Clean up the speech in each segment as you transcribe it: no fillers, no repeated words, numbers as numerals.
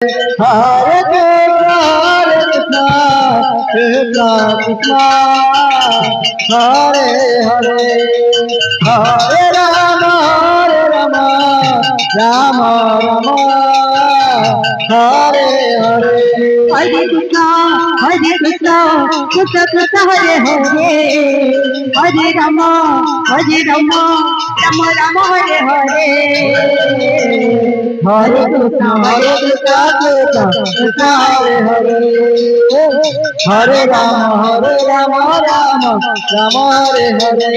Hare Krishna, Krishna Krishna, Hare Hare, Hare Rama, Rama Rama, Hare Hare. Hare Krishna, Krishna Krishna, Hare Hare, Hare Rama, Rama Rama, Hare Hare. Hare Krishna, Krishna Krishna, Hare Hare, Hare Rama, Rama Rama, Hare Hare.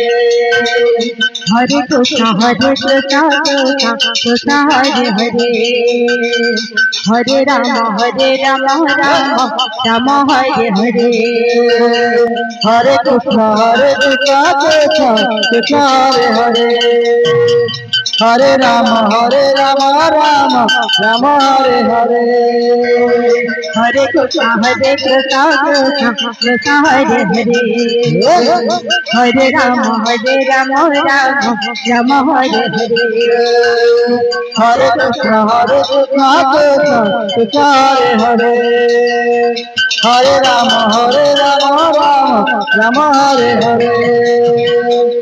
Hare Krishna, Krishna Krishna, Hare Hare, Hare Rama, Rama Hare Hare. Hare Krishna, Krishna Krishna, Hare Hare, Hare Rama, Rama Hare Hare. Hare Krishna, Krishna Krishna, Hare Hare, Hare Rama, Rama Hare Hare. Hare Krishna, Krishna Krishna, Hare Hare, Hare Rama, Rama Hare Hare.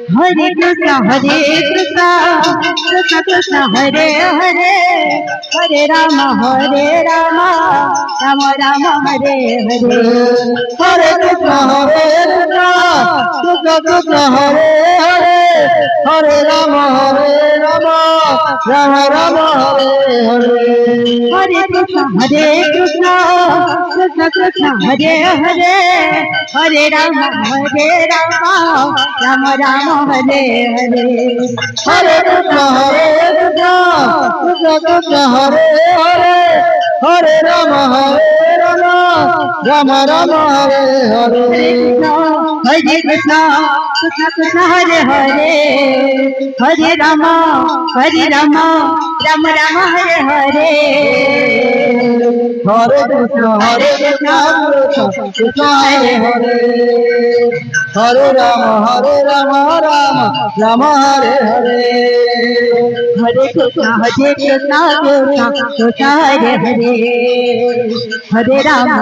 Hare Krishna, Krishna Krishna, Hare Hare, Hare Rama, Rama Hare Hare. Hare Krishna, Krishna Krishna, Hare Hare, Hare Rama, Rama Hare Hare. Hare Krishna, Krishna Krishna, Hare Hare, Hare Rama, Rama Hare Hare. Hare Krishna, Krishna Krishna, Hare Hare, Hare Rama, Rama Hare Hare. Hare Krishna, Krishna Hare Hare, Hare Rama, Rama Hare Hare. Hare Krishna, Krishna Hare Hare, Hare Rama, Rama Hare Hare. Hare Krishna, Krishna Hare Hare, Hare Rama,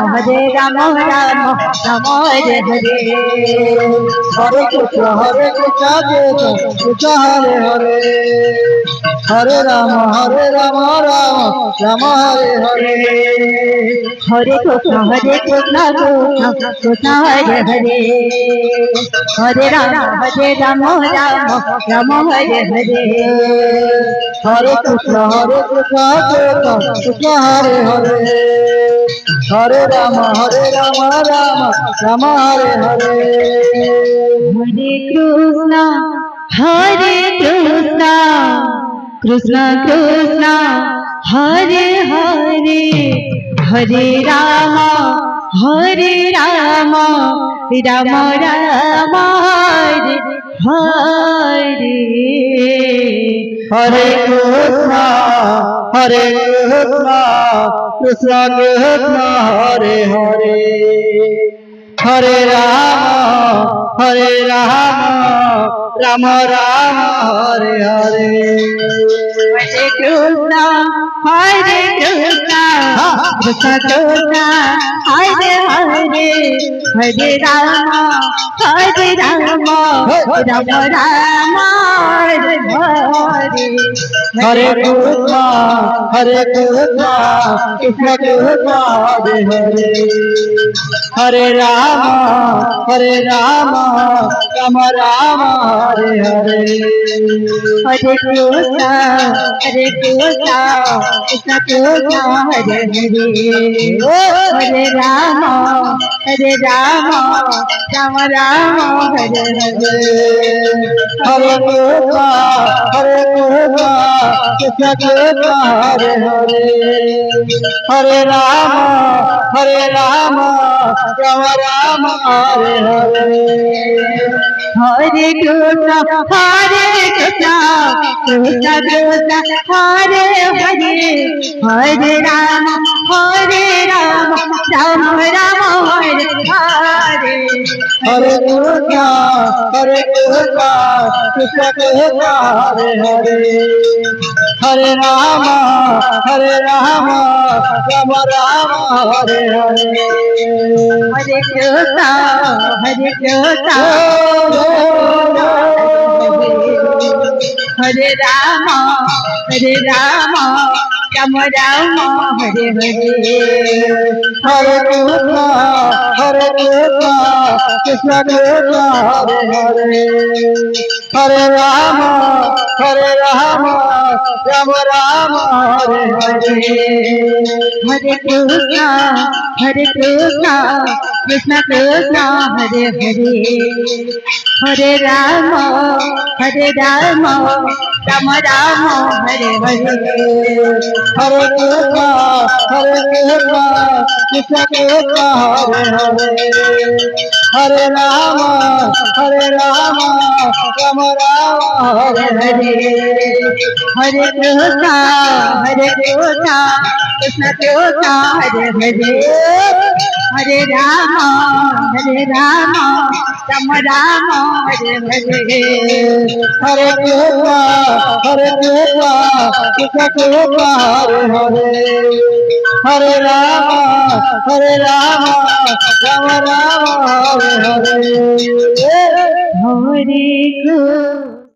Rama Hare Hare. Hare Krishna, Krishna Hare Hare, Hare Rama, Rama Hare Hare. Hare Krishna, Krishna Hare Hare, Hare Rama, Rama Hare Hare. Hare Krishna, Krishna Hare Hare, Hare Rama, Rama Hare Hare. Hare Krishna, Krishna Krishna, Hare Hare, Hare Rama, Rama Rama Hare Hare. Hare Krishna, Krishna Krishna, Hare Hare, Hare Rama, Rama Hare Hare. Hare Krishna, Krishna Krishna, Hare Hare, Hare Rama, Rama Hare Hare. Hare Krishna, Krishna Krishna, Hare Hare, Hare Rama, Rama Hare Hare. Hare Krishna, Krishna Krishna, Hare Hare, Hare Rama, Rama Hare Hare. Hare Krishna, Krishna Krishna, Hare Hare, Hare Rama, Rama Hare Hare. Hare Krishna, Krishna Krishna, Hare Hare, Hare Rama, Rama Hare Hare. Hare Krishna, Hare Krishna, Krishna Krishna, Hare Hare, Hare Rama, Hare Rama, Rama Rama, Hare Hare, Hare Krishna, Hare Krishna, Hare Rama, Hare Rama, Rama Rama, Hare Hare. Hare Krishna, Hare Krishna, Krishna Krishna, Hare Hare, Hare Rama, Hare Rama, Rama Rama, Hare Hare, Hare Krishna, Hare Krishna, Krishna Krishna, Hare Hare, Hare Rama, Hare Rama, Rama Rama, Hare Hare. Hare Krishna, Hare Krishna, Krishna Krishna, Hare Hare, Hare Rama, Hare Rama, Rama Rama, Hare Hare, Hare Krishna, Hare Krishna, Krishna Krishna, Hare Hare, Hare Rama, Hare Rama, Rama Rama, Hare Hare. Hare Krishna, Hare Krishna, Krishna Krishna, Hare Hare, Hare Rama, Hare Rama, Rama Rama, Hare Hare. Hare Krishna.